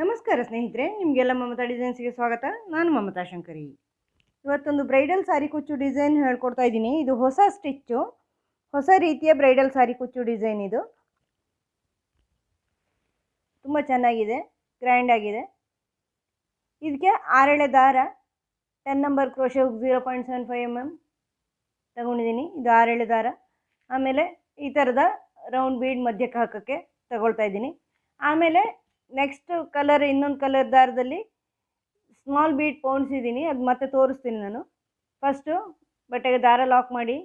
ನಮಸ್ಕಾರ ಸ್ನೇಹಿತರೆ, ನಿಮಗೆಲ್ಲ ಮಮತಾ ಡಿಸೈನ್ಸ್ಗೆ ಸ್ವಾಗತ. ನಾನು ಮಮತಾ ಶಂಕರಿ. ಇವತ್ತೊಂದು ಬ್ರೈಡಲ್ ಸಾರಿ ಕುಚ್ಚು ಡಿಸೈನ್ ಹೇಳ್ಕೊಡ್ತಾ ಇದ್ದೀನಿ. ಇದು ಹೊಸ ಸ್ಟಿಚ್ಚು, ಹೊಸ ರೀತಿಯ ಬ್ರೈಡಲ್ ಸಾರಿ ಕುಚ್ಚು ಡಿಸೈನ್. ಇದು ತುಂಬ ಚೆನ್ನಾಗಿದೆ, ಗ್ರ್ಯಾಂಡ್ ಆಗಿದೆ. ಇದಕ್ಕೆ 6 ಎಳೆ ದಾರ, 10 ನಂಬರ್ ಕ್ರೋಶೆ 0.75 mm ತಗೊಂಡಿದ್ದೀನಿ. ಇದು 6 ಎಳೆ ದಾರ. ಆಮೇಲೆ ಈ ಥರದ ರೌಂಡ್ ಬೀಡ್ ಮಧ್ಯಕ್ಕೆ ಹಾಕೋಕ್ಕೆ ತಗೊಳ್ತಾ ಇದ್ದೀನಿ. ಆಮೇಲೆ ನೆಕ್ಸ್ಟ್ ಕಲರ್, ಇನ್ನೊಂದು ಕಲರ್ ದಾರದಲ್ಲಿ ಸ್ಮಾಲ್ ಬೀಡ್ ಪೋಣಿಸಿದ್ದೀನಿ. ಅದು ಮತ್ತೆ ತೋರಿಸ್ತೀನಿ ನಾನು. ಫಸ್ಟು ಬಟ್ಟೆಗೆ ದಾರ ಲಾಕ್ ಮಾಡಿ,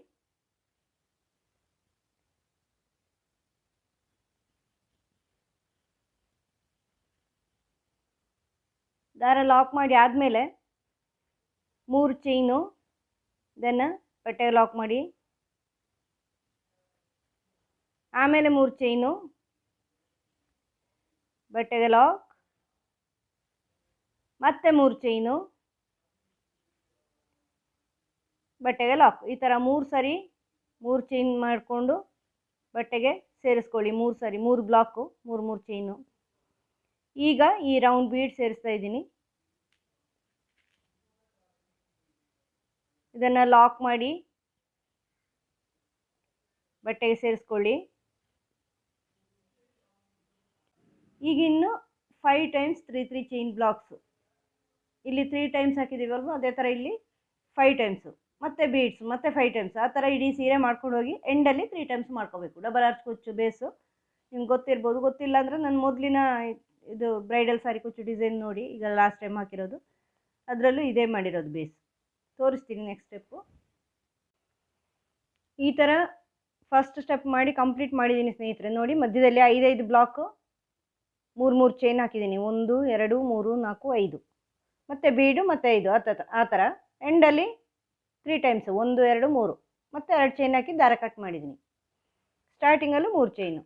ಆದಮೇಲೆ 3 ಚೈನು, ದೆನ್ ಬಟ್ಟೆಗೆ ಲಾಕ್ ಮಾಡಿ, ಆಮೇಲೆ 3 ಚೈನು, ಬಟ್ಟೆಗೆ ಲಾಕ್, ಮತ್ತೆ 3 ಚೈನು, ಬಟ್ಟೆಗೆ ಲಾಕ್. ಈ ಥರ 3 ಸರಿ 3 ಚೈನ್ ಮಾಡಿಕೊಂಡು ಬಟ್ಟೆಗೆ ಸೇರಿಸ್ಕೊಳ್ಳಿ. 3 ಸರಿ 3 ಬ್ಲಾಕು, 3 ಚೈನು. ಈಗ ಈ ರೌಂಡ್ ಬೀಡ್ ಸೇರಿಸ್ತಾ ಇದ್ದೀನಿ. ಇದನ್ನು ಲಾಕ್ ಮಾಡಿ ಬಟ್ಟೆಗೆ ಸೇರಿಸ್ಕೊಳ್ಳಿ. ಈಗ ಇನ್ನು 5 ಟೈಮ್ಸ್ 3 ಚೈನ್ ಬ್ಲಾಕ್ಸು. ಇಲ್ಲಿ 3 ಟೈಮ್ಸ್ ಹಾಕಿದ್ದೀವಲ್ವ, ಅದೇ ಥರ ಇಲ್ಲಿ 5 ಟೈಮ್ಸು, ಮತ್ತೆ ಬೀಡ್ಸು, ಮತ್ತೆ 5 ಟೈಮ್ಸ್. ಆ ಥರ ಇಡೀ ಸೀರೆ ಮಾಡ್ಕೊಂಡು ಹೋಗಿ ಎಂಡಲ್ಲಿ 3 ಟೈಮ್ಸ್ ಮಾಡ್ಕೋಬೇಕು. ಡಬಲ್ ಆರ್ಚ್ ಕುಚ್ಚು ಬೇಸು ನಿಮ್ಗೆ ಗೊತ್ತಿರ್ಬೋದು. ಗೊತ್ತಿಲ್ಲ ಅಂದರೆ ನನ್ನ ಮೊದಲಿನ ಇದು ಬ್ರೈಡಲ್ ಸಾರಿ ಕುಚ್ಚು ಡಿಸೈನ್ ನೋಡಿ, ಈಗ ಲಾಸ್ಟ್ ಟೈಮ್ ಹಾಕಿರೋದು, ಅದರಲ್ಲೂ ಇದೇ ಮಾಡಿರೋದು ಬೇಸ್. ತೋರಿಸ್ತೀನಿ ನೆಕ್ಸ್ಟ್ ಸ್ಟೆಪ್ಪು. ಈ ಥರ ಫಸ್ಟ್ ಸ್ಟೆಪ್ ಮಾಡಿ ಕಂಪ್ಲೀಟ್ ಮಾಡಿದ್ದೀನಿ ಸ್ನೇಹಿತರೆ. ನೋಡಿ, ಮಧ್ಯದಲ್ಲಿ 5 ಬ್ಲಾಕು, 3 ಚೈನ್ ಹಾಕಿದ್ದೀನಿ. 1 2 3 4 5, ಮತ್ತು ಬೀಡು ಮತ್ತು 5, ಆ ಥರ ಎಂಡಲ್ಲಿ 3 ಟೈಮ್ಸು, 1 2 3, ಮತ್ತು 2 ಚೈನ್ ಹಾಕಿ ದಾರ ಕಟ್ ಮಾಡಿದ್ದೀನಿ. ಸ್ಟಾರ್ಟಿಂಗಲ್ಲೂ 3 ಚೈನು,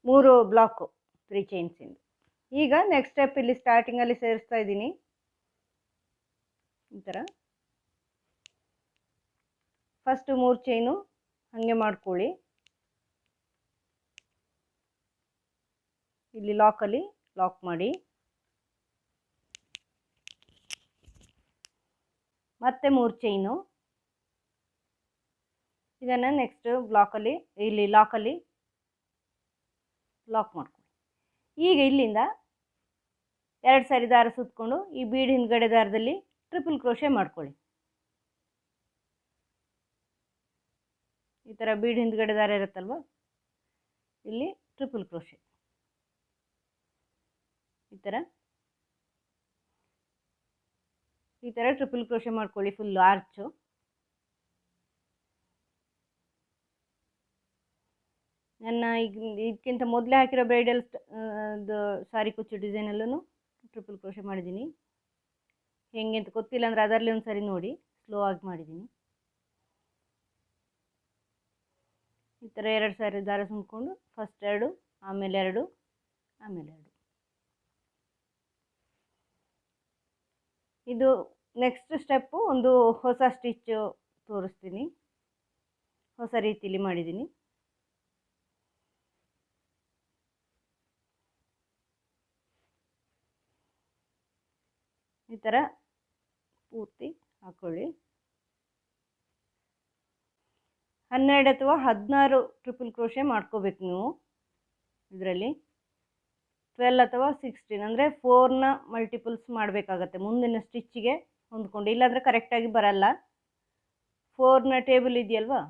3 ಬ್ಲಾಕು 3 ಚೈನ್ಸಿಂದು. ಈಗ ನೆಕ್ಸ್ಟ್ ಸ್ಟೆಪ್ ಇಲ್ಲಿ ಸ್ಟಾರ್ಟಿಂಗಲ್ಲಿ ಸೇರಿಸ್ತಾ ಇದ್ದೀನಿ. ಈ ಥರ ಫಸ್ಟು 3 ಚೈನು ಹಾಗೆ ಮಾಡ್ಕೊಳ್ಳಿ. ಇಲ್ಲಿ ಲಾಕಲ್ಲಿ ಲಾಕ್ ಮಾಡಿ, ಮತ್ತೆ 3 ಚೈನು. ಇದನ್ನು ನೆಕ್ಸ್ಟ್ ಬ್ಲಾಕಲ್ಲಿ, ಇಲ್ಲಿ ಲಾಕಲ್ಲಿ ಲಾಕ್ ಮಾಡ್ಕೊಳ್ಳಿ. ಈಗ ಇಲ್ಲಿಂದ 2 ಸಾರಿ ದಾರ ಸುತ್ತಕೊಂಡು ಈ ಬೀಡ್ ಹಿಂದ್ಗಡೆ ದಾರದಲ್ಲಿ ಟ್ರಿಪಲ್ ಕ್ರೋಶೆ ಮಾಡ್ಕೊಳ್ಳಿ. ಈ ಥರ ಬೀಡ್ ಹಿಂದ್ಗಡೆ ದಾರ ಇರುತ್ತಲ್ವ, ಇಲ್ಲಿ ಟ್ರಿಪಲ್ ಕ್ರೋಶೆ ಈ ಥರ ಟ್ರಿಪಲ್ ಕ್ರೋಶೆ ಮಾಡ್ಕೊಳ್ಳಿ ಫುಲ್ಲು ಆರ್ಚು. ನನ್ನ ಈಗ ಇದಕ್ಕಿಂತ ಮೊದಲೇ ಹಾಕಿರೋ ಬ್ರೈಡಲ್ ಸಾರಿ ಕುಚ್ಚು ಡಿಸೈನಲ್ಲೂ ಟ್ರಿಪಲ್ ಕ್ರೋಶೆ ಮಾಡಿದ್ದೀನಿ. ಹೆಂಗೆ ಅಂತ ಗೊತ್ತಿಲ್ಲ ಅಂದರೆ ಅದರಲ್ಲಿ ಒಂದು ಸರಿ ನೋಡಿ, ಸ್ಲೋ ಆಗಿ ಮಾಡಿದ್ದೀನಿ. ಈ ಥರ 2 ಸಾರಿ ದಾರ ಸುಂದ್ಕೊಂಡು ಫಸ್ಟ್ 2, ಆಮೇಲೆ 2, ಆಮೇಲೆ 2. ಇದು ನೆಕ್ಸ್ಟ್ ಸ್ಟೆಪ್ಪು. ಒಂದು ಹೊಸ ಸ್ಟಿಚ್ಚು ತೋರಿಸ್ತೀನಿ, ಹೊಸ ರೀತಿಯಲ್ಲಿ ಮಾಡಿದ್ದೀನಿ. ಈ ಥರ ಪೂರ್ತಿ ಹಾಕ್ಕೊಳ್ಳಿ. 12 ಅಥವಾ 16 ಟ್ರಿಪಲ್ ಕ್ರೋಶೆ ಮಾಡ್ಕೋಬೇಕು ನೀವು. ಇದರಲ್ಲಿ 12 ಅಥವಾ 16 ಅಂದರೆ 4ನ ಮಲ್ಟಿಪಲ್ಸ್ ಮಾಡಬೇಕಾಗತ್ತೆ ಮುಂದಿನ ಸ್ಟಿಚ್ಚಿಗೆ ಹೊಂದ್ಕೊಂಡು, ಇಲ್ಲಾಂದರೆ ಕರೆಕ್ಟಾಗಿ ಬರಲ್ಲ. 4ನ ಟೇಬಲ್ ಇದೆಯಲ್ವಾ,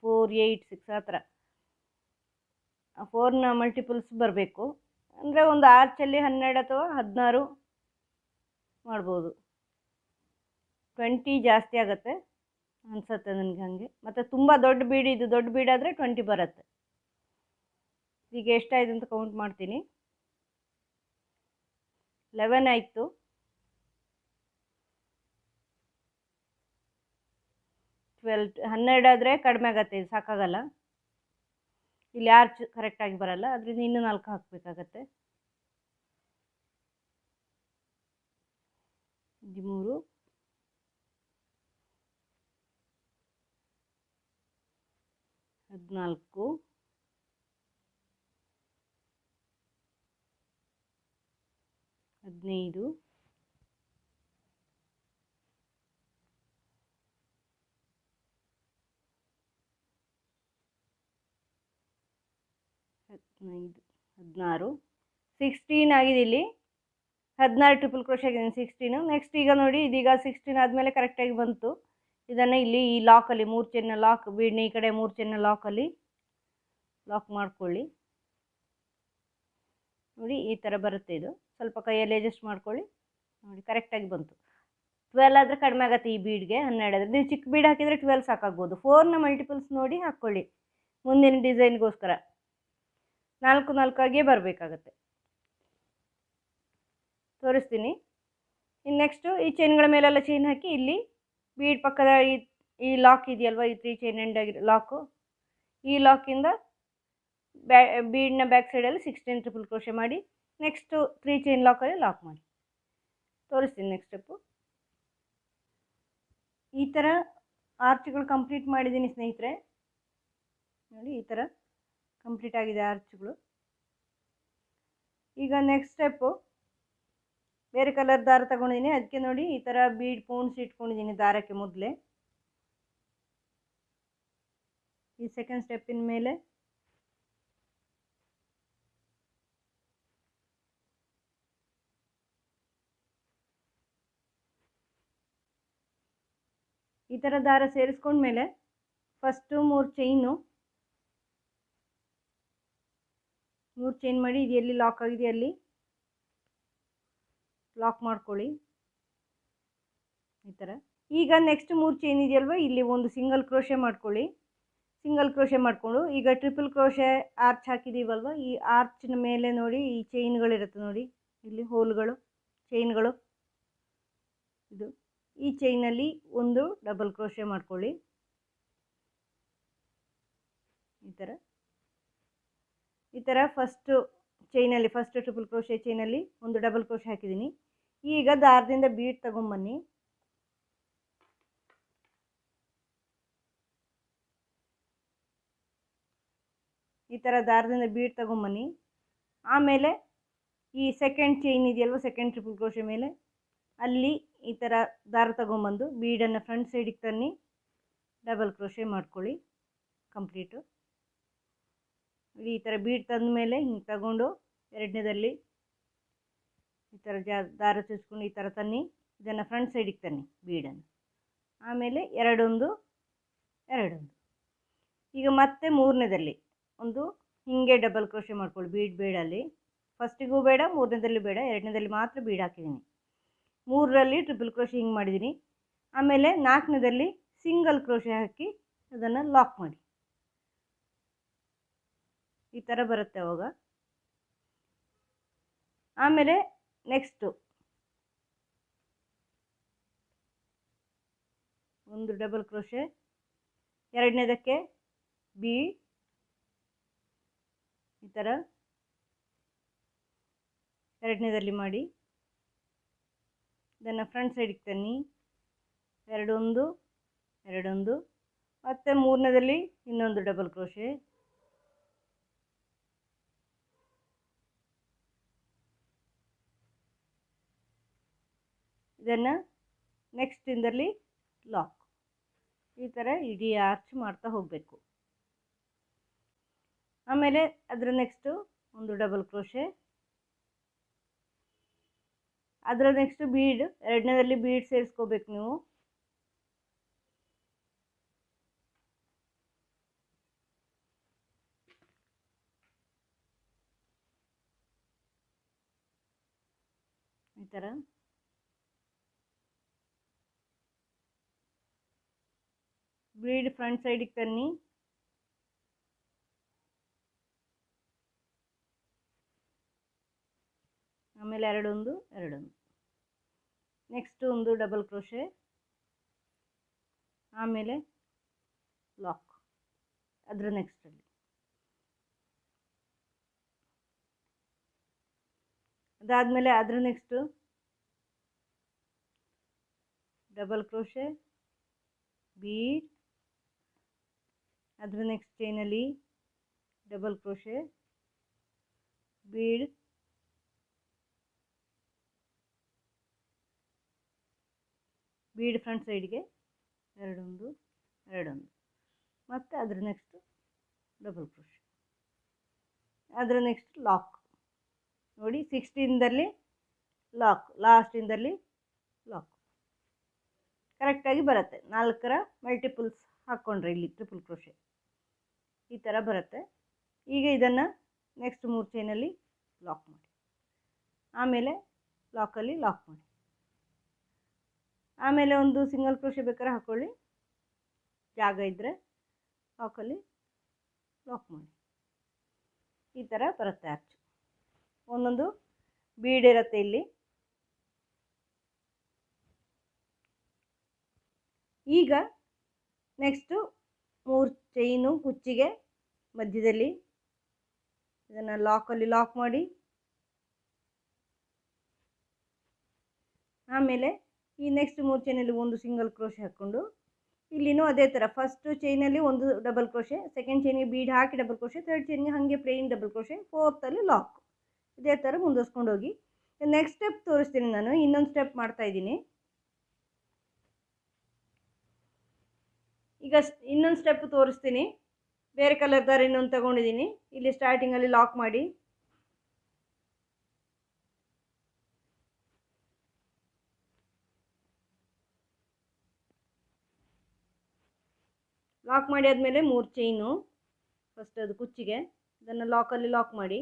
4 8 6 ಆ ಥರ 4ನ ಮಲ್ಟಿಪಲ್ಸ್ ಬರಬೇಕು. ಅಂದರೆ ಒಂದು ಆರ್ಚಲ್ಲಿ 12 ಅಥವಾ 16 ಮಾಡ್ಬೋದು. 20 ಜಾಸ್ತಿ ಆಗುತ್ತೆ ಅನಿಸುತ್ತೆ ನನಗೆ ಹಾಗೆ. ಮತ್ತು ತುಂಬ ದೊಡ್ಡ ಬೀಡ್, ಇದು ದೊಡ್ಡ ಬೀಡಾದರೆ 20 ಬರುತ್ತೆ. ಈಗ ಎಷ್ಟಾಯಿತು ಅಂತ ಕೌಂಟ್ ಮಾಡ್ತೀನಿ. 11 ಆಯಿತು. 12 ಆದರೆ ಕಡಿಮೆ ಆಗುತ್ತೆ, ಇದು ಸಾಕಾಗಲ್ಲ. ಇಲ್ಲಿ ಆರ್ಚ್ ಕರೆಕ್ಟಾಗಿ ಬರಲ್ಲ, ಅದರಿಂದ ಇನ್ನೂ 4 ಹಾಕಬೇಕಾಗತ್ತೆ. 13 14 15 16 16 ಆಗಿದೆ. ಇಲ್ಲಿ 16 ಟ್ರಿಪಲ್ ಕ್ರೋಶೆ ಆಗಿದೆ, 16. ನೆಕ್ಸ್ಟ್ ಈಗ ನೋಡಿ, ಇದೀಗ 16 ಆದಮೇಲೆ ಕರೆಕ್ಟಾಗಿ ಬಂತು. ಇದನ್ನು ಇಲ್ಲಿ ಈ ಲಾಕಲ್ಲಿ 3 ಚೈನ್ನ ಲಾಕ್, ಬೀಡ್ನ ಈ ಕಡೆ 3 ಚೈನ್ನ ಲಾಕಲ್ಲಿ ಲಾಕ್ ಮಾಡ್ಕೊಳ್ಳಿ. ನೋಡಿ ಈ ಥರ ಬರುತ್ತೆ. ಇದು ಸ್ವಲ್ಪ ಕೈಯಲ್ಲಿ ಅಡ್ಜಸ್ಟ್ ಮಾಡ್ಕೊಳ್ಳಿ. ನೋಡಿ ಕರೆಕ್ಟಾಗಿ ಬಂತು. 12 ಆದರೆ ಕಡಿಮೆ ಆಗುತ್ತೆ ಈ ಬೀಡ್ಗೆ, 12 ಆದರೆ. ನೀವು ಚಿಕ್ಕ ಬೀಡ್ ಹಾಕಿದರೆ 12 ಸಾಕಾಗ್ಬೋದು. 4ನ ಮಲ್ಟಿಪಲ್ಸ್ ನೋಡಿ ಹಾಕ್ಕೊಳ್ಳಿ ಮುಂದಿನ ಡಿಸೈನ್ಗೋಸ್ಕರ. 4 4 ಆಗಿಯೇ ಬರಬೇಕಾಗತ್ತೆ. ತೋರಿಸ್ತೀನಿ. ಇನ್ನು ನೆಕ್ಸ್ಟು ಈ ಚೈನ್ಗಳ ಮೇಲೆಲ್ಲ ಚೈನ್ ಹಾಕಿ ಇಲ್ಲಿ ಬೀಡ್ ಪಕ್ಕದ ಈ ಲಾಕ್ ಇದೆಯಲ್ವ, ಈ 3 ಚೈನ್ ಎಂಡ್ ಆಗಿ ಲಾಕು, ಈ ಲಾಕಿಂದ ಬೀಡ್ನ ಬ್ಯಾಕ್ ಸೈಡಲ್ಲಿ 16 ಟ್ರಿಪಲ್ ಕ್ರೋಶೆ ಮಾಡಿ ನೆಕ್ಸ್ಟು 3 ಚೈನ್ ಲಾಕಲ್ಲಿ ಲಾಕ್ ಮಾಡಿ. ತೋರಿಸ್ತೀನಿ ನೆಕ್ಸ್ಟ್ ಸ್ಟೆಪ್ಪು. ಈ ಥರ ಆರ್ಚ್ಗಳು ಕಂಪ್ಲೀಟ್ ಮಾಡಿದ್ದೀನಿ ಸ್ನೇಹಿತರೆ. ನೋಡಿ ಈ ಥರ ಕಂಪ್ಲೀಟ್ ಆಗಿದೆ ಆರ್ಚ್ಗಳು. ಈಗ ನೆಕ್ಸ್ಟ್ ಸ್ಟೆಪ್ಪು, ಬೇರೆ ಕಲರ್ ದಾರ ತಗೊಂಡಿದ್ದೀನಿ. ಅದಕ್ಕೆ ನೋಡಿ ಈ ಥರ ಬೀಡ್ ಪೋಣ್ಸ್ ಇಟ್ಕೊಂಡಿದ್ದೀನಿ ದಾರಕ್ಕೆ ಮೊದಲೇ. ಈ ಸೆಕೆಂಡ್ ಸ್ಟೆಪ್ಪಿನ ಮೇಲೆ ಈ ಥರ ದಾರ ಸೇರಿಸ್ಕೊಂಡ್ಮೇಲೆ ಫಸ್ಟು 3 ಚೈನ್ ಮಾಡಿ, ಇದು ಎಲ್ಲಿ ಲಾಕ್ ಆಗಿದೆ ಅಲ್ಲಿ ಲಾಕ್ ಮಾಡ್ಕೊಳ್ಳಿ ಈ ಥರ. ಈಗ ನೆಕ್ಸ್ಟ್ 3 ಚೈನ್ ಇದೆಯಲ್ವ, ಇಲ್ಲಿ ಒಂದು ಸಿಂಗಲ್ ಕ್ರೋಶೆ ಮಾಡ್ಕೊಳ್ಳಿ. ಸಿಂಗಲ್ ಕ್ರೋಶೆ ಮಾಡಿಕೊಂಡು ಈಗ ಟ್ರಿಪಲ್ ಕ್ರೋಶೆ ಆರ್ಚ್ ಹಾಕಿದ್ದೀವಲ್ವ, ಈ ಆರ್ಚಿನ ಮೇಲೆ ನೋಡಿ ಈ ಚೈನ್ಗಳಿರುತ್ತೆ ನೋಡಿ, ಇಲ್ಲಿ ಹೋಲ್ಗಳು, ಚೈನ್ಗಳು. ಇದು ಈ ಚೈನಲ್ಲಿ ಒಂದು ಡಬಲ್ ಕ್ರೋಶೆ ಮಾಡ್ಕೊಳ್ಳಿ ಈ ಥರ. ಫಸ್ಟು ಚೈನಲ್ಲಿ, ಫಸ್ಟ್ ಟ್ರಿಪಲ್ ಕ್ರೋಶೆ ಚೈನಲ್ಲಿ ಒಂದು ಡಬಲ್ ಕ್ರೋಶೆ ಹಾಕಿದ್ದೀನಿ. ಈಗ ದಾರದಿಂದ ಬೀಡ್ ತಗೊಂಬನ್ನಿ. ಈ ಥರ ದಾರದಿಂದ ಬೀಡ್ ತಗೊಂಬನ್ನಿ. ಆಮೇಲೆ ಈ ಸೆಕೆಂಡ್ ಚೈನ್ ಇದೆಯಲ್ವ, ಸೆಕೆಂಡ್ ಟ್ರಿಪಲ್ ಕ್ರೋಶೆ ಮೇಲೆ ಅಲ್ಲಿ ಈ ಥರ ದಾರ ತಗೊಂಬಂದು ಬೀಡನ್ನು ಫ್ರಂಟ್ ಸೈಡಿಗೆ ತನ್ನಿ, ಡಬಲ್ ಕ್ರೋಶೆ ಮಾಡ್ಕೊಳ್ಳಿ ಕಂಪ್ಲೀಟು. ಈ ಥರ ಬೀಡ್ ತಂದ ಮೇಲೆ ಹಿಂಗೆ ತಗೊಂಡು ಎರಡನೇದಲ್ಲಿ ಈ ಥರ ದಾರ ಚುಚ್ಕೊಂಡು ಈ ಥರ ತನ್ನಿ, ಇದನ್ನು ಫ್ರಂಟ್ ಸೈಡಿಗೆ ತನ್ನಿ ಬೀಡನ್ನು. ಆಮೇಲೆ ಎರಡೊಂದು. ಈಗ ಮತ್ತೆ ಮೂರನೇದಲ್ಲಿ ಒಂದು ಹಿಂಗೆ ಡಬಲ್ ಕ್ರೋಶೆ ಮಾಡ್ಕೊಳ್ಳಿ ಬೀಡ್ ಬೇಡಲ್ಲಿ. ಫಸ್ಟಿಗೂ ಬೇಡ, ಮೂರನೇದಲ್ಲಿ ಬೇಡ, ಎರಡನೇದಲ್ಲಿ ಮಾತ್ರ ಬೀಡ್ ಹಾಕಿದ್ದೀನಿ. 3ರಲ್ಲಿ ಟ್ರಿಪಲ್ ಕ್ರೋಶೆ ಹಿಂಗೆ ಮಾಡಿದ್ದೀನಿ. ಆಮೇಲೆ 4ನೇದಲ್ಲಿ ಸಿಂಗಲ್ ಕ್ರೋಶೆ ಹಾಕಿ ಅದನ್ನು ಲಾಕ್ ಮಾಡಿ. ಈ ಥರ ಬರುತ್ತೆ ಅವಾಗ. ಆಮೇಲೆ ನೆಕ್ಸ್ಟು ಒಂದು ಡಬಲ್ ಕ್ರೋಶೆ, ಎರಡನೇದಕ್ಕೆ ಬೀಡ್ ಈ ಥರ ಎರಡನೇದಲ್ಲಿ ಮಾಡಿ ಇದನ್ನು ಫ್ರಂಟ್ ಸೈಡಿಗೆ ತನ್ನಿ, ಎರಡೊಂದು. ಮತ್ತು ಮೂರನೇದಲ್ಲಿ ಇನ್ನೊಂದು ಡಬಲ್ ಕ್ರೋಶೆ, ಇದನ್ನು ನೆಕ್ಸ್ಟ್ ಇಂದಲ್ಲಿ ಲಾಕ್. ಈ ಥರ ಇಡೀ ಆರ್ಚ್ ಮಾಡ್ತಾ ಹೋಗಬೇಕು. ಆಮೇಲೆ ಅದರ ನೆಕ್ಸ್ಟು ಒಂದು ಡಬಲ್ ಕ್ರೋಶೆ, ಅದರ ನೆಕ್ಸ್ಟ್ ಬೀಡ್, ಎರಡನೇದಲ್ಲಿ ಬೀಡ್ ಸೇರಿಸ್ಕೋಬೇಕು ನೀವು. ಈ ಥರ ಬೀಡ್ ಫ್ರಂಟ್ ಸೈಡಿಗೆ ತನ್ನಿ, ಆಮೇಲೆ ಎರಡೊಂದು. ನೆಕ್ಸ್ಟ್ ಒಂದು ಡಬಲ್ ಕ್ರೋಶೆ, ಆಮೇಲೆ ಲಾಕ್ ಅದರ ನೆಕ್ಸ್ಟಲ್ಲಿ. ಅದಾದಮೇಲೆ ಅದರ ನೆಕ್ಸ್ಟು ಡಬಲ್ ಕ್ರೋಶೆ, ಬೀಡ್, ಅದರ ನೆಕ್ಸ್ಟ್ ಚೈನಲ್ಲಿ double crochet, bead, bead front ಸೈಡ್ಗೆ ಎರಡೊಂದು ಎರಡೊಂದು, ಮತ್ತು ಅದ್ರ ನೆಕ್ಸ್ಟ್ ಡಬಲ್ ಕ್ರೋಶೆ, ಅದರ ನೆಕ್ಸ್ಟ್ ಲಾಕ್ ನೋಡಿ. 16ದಲ್ಲಿ ಲಾಕ್, ಲಾಸ್ಟಿಂದಲ್ಲಿ ಲಾಕ್ ಕರೆಕ್ಟಾಗಿ ಬರುತ್ತೆ. 4ರ ಮಲ್ಟಿಪಲ್ಸ್ ಹಾಕ್ಕೊಂಡ್ರೆ ಇಲ್ಲಿ ಟ್ರಿಪಲ್ ಕ್ರೋಶೆ ಈ ಥರ ಬರುತ್ತೆ. ಈಗ ಇದನ್ನು ನೆಕ್ಸ್ಟ್ 3 ಚೈನಲ್ಲಿ ಲಾಕ್ ಮಾಡಿ, ಆಮೇಲೆ ಲಾಕಲ್ಲಿ ಲಾಕ್ ಮಾಡಿ, ಆಮೇಲೆ ಒಂದು ಸಿಂಗಲ್ ಕ್ರೋಶೆ ಬೇಕಾದ್ರೆ ಹಾಕ್ಕೊಳ್ಳಿ, ಜಾಗ ಇದ್ದರೆ ಲಾಕಲ್ಲಿ ಲಾಕ್ ಮಾಡಿ. ಈ ಥರ ಬರುತ್ತೆ ಆರ್ಚ್. ಒಂದೊಂದು ಬೀಡ್ ಇರುತ್ತೆ ಇಲ್ಲಿ. ಈಗ ನೆಕ್ಸ್ಟು 3 ಚೈನು ಕುಚ್ಚಿಗೆ ಮಧ್ಯದಲ್ಲಿ ಇದನ್ನು ಲಾಕಲ್ಲಿ ಲಾಕ್ ಮಾಡಿ, ಆಮೇಲೆ ಈ ನೆಕ್ಸ್ಟ್ 3 ಚೈನಲ್ಲಿ ಒಂದು ಸಿಂಗಲ್ ಕ್ರೋಶೆ ಹಾಕ್ಕೊಂಡು ಇಲ್ಲಿನೂ ಅದೇ ಥರ ಫಸ್ಟ್ ಚೈನಲ್ಲಿ ಒಂದು ಡಬಲ್ ಕ್ರೋಶೆ, ಸೆಕೆಂಡ್ ಚೈನಿಗೆ ಬೀಡ್ ಹಾಕಿ ಡಬಲ್ ಕ್ರೋಶೆ, ಥರ್ಡ್ ಚೈನಿಗೆ ಹಾಗೆ ಪ್ಲೇನ್ ಡಬಲ್ ಕ್ರೋಶೆ, ಫೋರ್ತಲ್ಲಿ ಲಾಕ್. ಇದೇ ಥರ ಮುಂದುವರ್ಸ್ಕೊಂಡು ಹೋಗಿ. ನೆಕ್ಸ್ಟ್ ಸ್ಟೆಪ್ ತೋರಿಸ್ತೀನಿ ನಾನು, ಇನ್ನೊಂದು ಸ್ಟೆಪ್ ಮಾಡ್ತಾಯಿದ್ದೀನಿ. ಈಗ ಇನ್ನೊಂದು ಸ್ಟೆಪ್ ತೋರಿಸ್ತೀನಿ. ಬೇರೆ ಕಲರ್ ದಾರ ಇನ್ನೊಂದು ತಗೊಂಡಿದ್ದೀನಿ. ಇಲ್ಲಿ ಸ್ಟಾರ್ಟಿಂಗಲ್ಲಿ ಲಾಕ್ ಮಾಡಿ, ಲಾಕ್ ಮಾಡಿ ಆದಮೇಲೆ 3 ಚೈನು ಫಸ್ಟ್ ಅದು ಕುಚ್ಚಿಗೆ, ಇದನ್ನು ಲಾಕಲ್ಲಿ ಲಾಕ್ ಮಾಡಿ,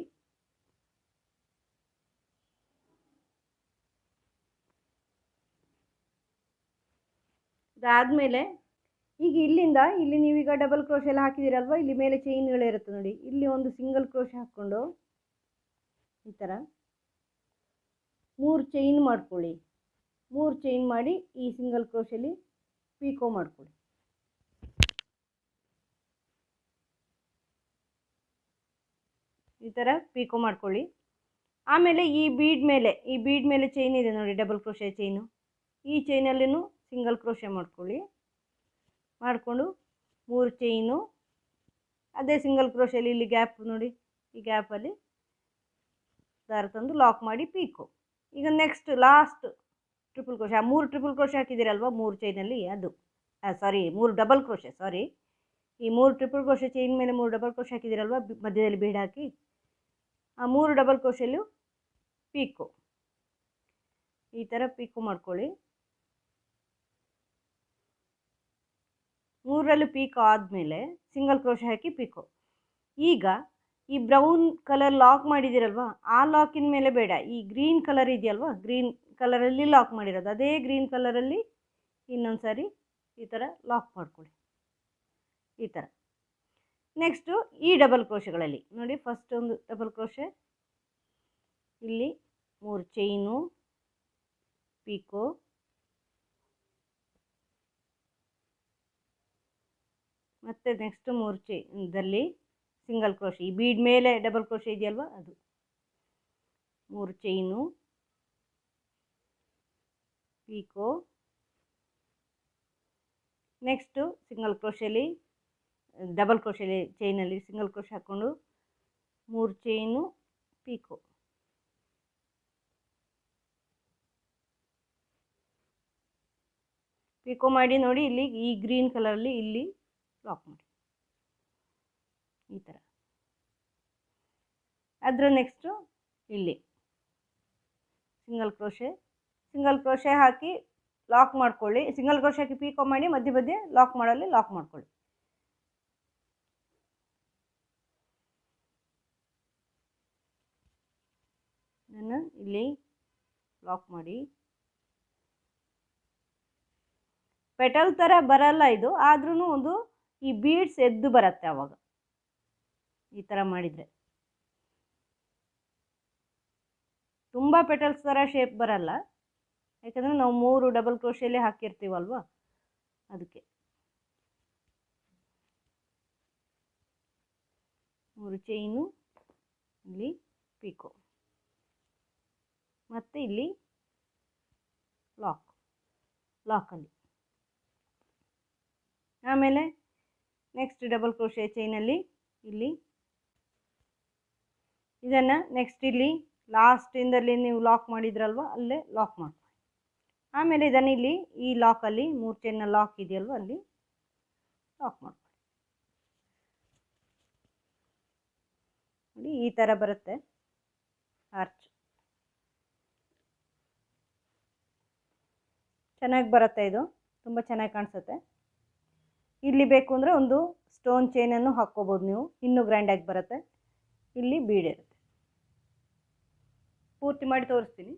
ಅದಾದಮೇಲೆ ಈಗ ಇಲ್ಲಿಂದ ಇಲ್ಲಿ ನೀವೀಗ ಡಬಲ್ ಕ್ರೋಶೆ ಎಲ್ಲ ಹಾಕಿದ್ದೀರಲ್ವ, ಇಲ್ಲಿ ಮೇಲೆ ಚೈನ್ಗಳಿರುತ್ತೆ ನೋಡಿ, ಇಲ್ಲಿ ಒಂದು ಸಿಂಗಲ್ ಕ್ರೋಶೆ ಹಾಕ್ಕೊಂಡು ಈ ಥರ 3 ಚೈನ್ ಮಾಡ್ಕೊಳ್ಳಿ. 3 ಚೈನ್ ಮಾಡಿ ಈ ಸಿಂಗಲ್ ಕ್ರೋಶೆಲಿ ಪೀಕೋ ಮಾಡ್ಕೊಳ್ಳಿ. ಈ ಥರ ಪೀಕೋ ಮಾಡ್ಕೊಳ್ಳಿ. ಆಮೇಲೆ ಈ ಬೀಡ್ ಮೇಲೆ ಚೈನ್ ಇದೆ ನೋಡಿ, ಡಬಲ್ ಕ್ರೋಶೆ ಚೈನು, ಈ ಚೈನಲ್ಲಿನೂ ಸಿಂಗಲ್ ಕ್ರೋಶೆ ಮಾಡ್ಕೊಳ್ಳಿ. ಮಾಡಿಕೊಂಡು 3 ಚೈನು ಅದೇ ಸಿಂಗಲ್ ಕ್ರೋಶೆಲಿ ಇಲ್ಲಿ ಗ್ಯಾಪ್ ನೋಡಿ, ಈ ಗ್ಯಾಪಲ್ಲಿ ದಾರ ತಂದು ಲಾಕ್ ಮಾಡಿ ಪೀಕೋ. ಈಗ next last triple crochet, 3 triple crochet ಹಾಕಿದ್ದೀರಲ್ವ 3 ಚೈನಲ್ಲಿ, ಅದು 3 ಡಬಲ್ ಕ್ರೋಶೆ, ಈ 3 ಟ್ರಿಪಲ್ ಕ್ರೋಶೆ ಚೈನ್ ಮೇಲೆ 3 ಡಬಲ್ ಕ್ರೋಶೆ ಹಾಕಿದ್ದೀರಲ್ವ, ಮಧ್ಯದಲ್ಲಿ ಬೀಡ್ ಹಾಕಿ ಆ 3 ಡಬಲ್ ಕ್ರೋಶೆಲ್ಲೂ ಪೀಕೋ ಈ ಥರ ಪೀಕೋ ಮಾಡ್ಕೊಳ್ಳಿ. 3ರಲ್ಲೂ ಪೀಕೋ ಆದಮೇಲೆ ಸಿಂಗಲ್ ಕ್ರೋಶೆ ಹಾಕಿ ಪೀಕೋ. ಈಗ ಈ ಬ್ರೌನ್ ಕಲರ್ ಲಾಕ್ ಮಾಡಿದ್ದೀರಲ್ವ, ಆ ಲಾಕಿನ ಮೇಲೆ ಬೇಡ, ಈ ಗ್ರೀನ್ ಕಲರ್ ಇದೆಯಲ್ವ, ಗ್ರೀನ್ ಕಲರಲ್ಲಿ ಲಾಕ್ ಮಾಡಿರೋದು, ಅದೇ ಗ್ರೀನ್ ಕಲರಲ್ಲಿ ಇನ್ನೊಂದು ಸಾರಿ ಈ ಥರ ಲಾಕ್ ಮಾಡ್ಕೊಳ್ಳಿ. ಈ ಥರ ನೆಕ್ಸ್ಟು ಈ ಡಬಲ್ ಕ್ರೋಶೆಗಳಲ್ಲಿ ನೋಡಿ, ಫಸ್ಟ್ ಒಂದು ಡಬಲ್ ಕ್ರೋಶೆ, ಇಲ್ಲಿ 3 ಚೈನು ಪೀಕೋ, ಮತ್ತು ನೆಕ್ಸ್ಟ್ 3 ಚೈನ್ದಲ್ಲಿ ಸಿಂಗಲ್ ಕ್ರೋಶೆ, ಈ ಬೀಡ್ ಮೇಲೆ ಡಬಲ್ ಕ್ರೋಶೆ ಇದೆಯಲ್ವ ಅದು, 3 ಚೈನು ಪೀಕೋ, ನೆಕ್ಸ್ಟು ಸಿಂಗಲ್ ಕ್ರೋಶೆಲಿ ಡಬಲ್ ಕ್ರೋಶೆಲಿ ಚೈನಲ್ಲಿ ಸಿಂಗಲ್ ಕ್ರೋಶೆ ಹಾಕ್ಕೊಂಡು 3 ಚೈನು ಪೀಕೋ. ಪೀಕೋ ಮಾಡಿ ನೋಡಿ, ಇಲ್ಲಿ ಈ ಗ್ರೀನ್ ಕಲರಲ್ಲಿ ಇಲ್ಲಿ ಲಾಕ್ ಮಾಡಿ ಈ ಥರ. ಅದರ ನೆಕ್ಸ್ಟು ಇಲ್ಲಿ ಸಿಂಗಲ್ ಕ್ರೋಶೆ ಹಾಕಿ ಲಾಕ್ ಮಾಡ್ಕೊಳ್ಳಿ. ಸಿಂಗಲ್ ಕ್ರೋಶೆ ಹಾಕಿ ಪೀಕೋ ಮಾಡಿ ಮಧ್ಯೆ ಲಾಕ್ ಮಾಡಲ್ಲಿ ಲಾಕ್ ಮಾಡ್ಕೊಳ್ಳಿ. ನಾನು ಇಲ್ಲಿ ಲಾಕ್ ಮಾಡಿ, ಪೆಟಲ್ ಥರ ಬರಲ್ಲ ಇದು, ಆದ್ರೂ ಒಂದು ಈ ಬೀಡ್ಸ್ ಎದ್ದು ಬರುತ್ತೆ ಆವಾಗ ಈ ಥರ ಮಾಡಿದರೆ. ತುಂಬ ಪೆಟಲ್ಸ್ ಥರ ಶೇಪ್ ಬರಲ್ಲ, ಯಾಕಂದರೆ ನಾವು 3 ಡಬಲ್ ಕ್ರೋಶೆಲ್ಲೇ ಹಾಕಿರ್ತೀವಲ್ವ ಅದಕ್ಕೆ. 3 ಚೈನು, ಇಲ್ಲಿ ಪೀಕೋ, ಮತ್ತು ಇಲ್ಲಿ ಲಾಕಲ್ಲಿ. ಆಮೇಲೆ ನೆಕ್ಸ್ಟ್ ಡಬಲ್ ಕ್ರೋಶೆ ಚೈನಲ್ಲಿ ಇಲ್ಲಿ ಇದನ್ನು ನೆಕ್ಸ್ಟ್ ಇಲ್ಲಿ ಲಾಸ್ಟಿಂದಲ್ಲಿ ನೀವು ಲಾಕ್ ಮಾಡಿದ್ರಲ್ವ ಅಲ್ಲೇ ಲಾಕ್ ಮಾಡ್ಕೊಳ್ಳಿ. ಆಮೇಲೆ ಇದನ್ನು ಇಲ್ಲಿ ಈ ಲಾಕಲ್ಲಿ 3 ಚೈನ್ನ ಲಾಕ್ ಇದೆಯಲ್ವ ಅಲ್ಲಿ ಲಾಕ್ ಮಾಡ್ಕೊಳ್ಳಿ. ನೋಡಿ ಈ ಥರ ಬರುತ್ತೆ ಆರ್ಚ್. ಚೆನ್ನಾಗಿ ಬರುತ್ತೆ, ಇದು ತುಂಬ ಚೆನ್ನಾಗಿ ಕಾಣಿಸುತ್ತೆ. ಇಲ್ಲಿ ಬೇಕು ಅಂದರೆ ಒಂದು ಸ್ಟೋನ್ ಚೈನನ್ನು ಹಾಕ್ಕೋಬೋದು ನೀವು, ಇನ್ನೂ ಗ್ರ್ಯಾಂಡಾಗಿ ಬರುತ್ತೆ. ಇಲ್ಲಿ ಬೀಡ್ ಇರುತ್ತೆ. ಪೂರ್ತಿ ಮಾಡಿ ತೋರಿಸ್ತೀನಿ.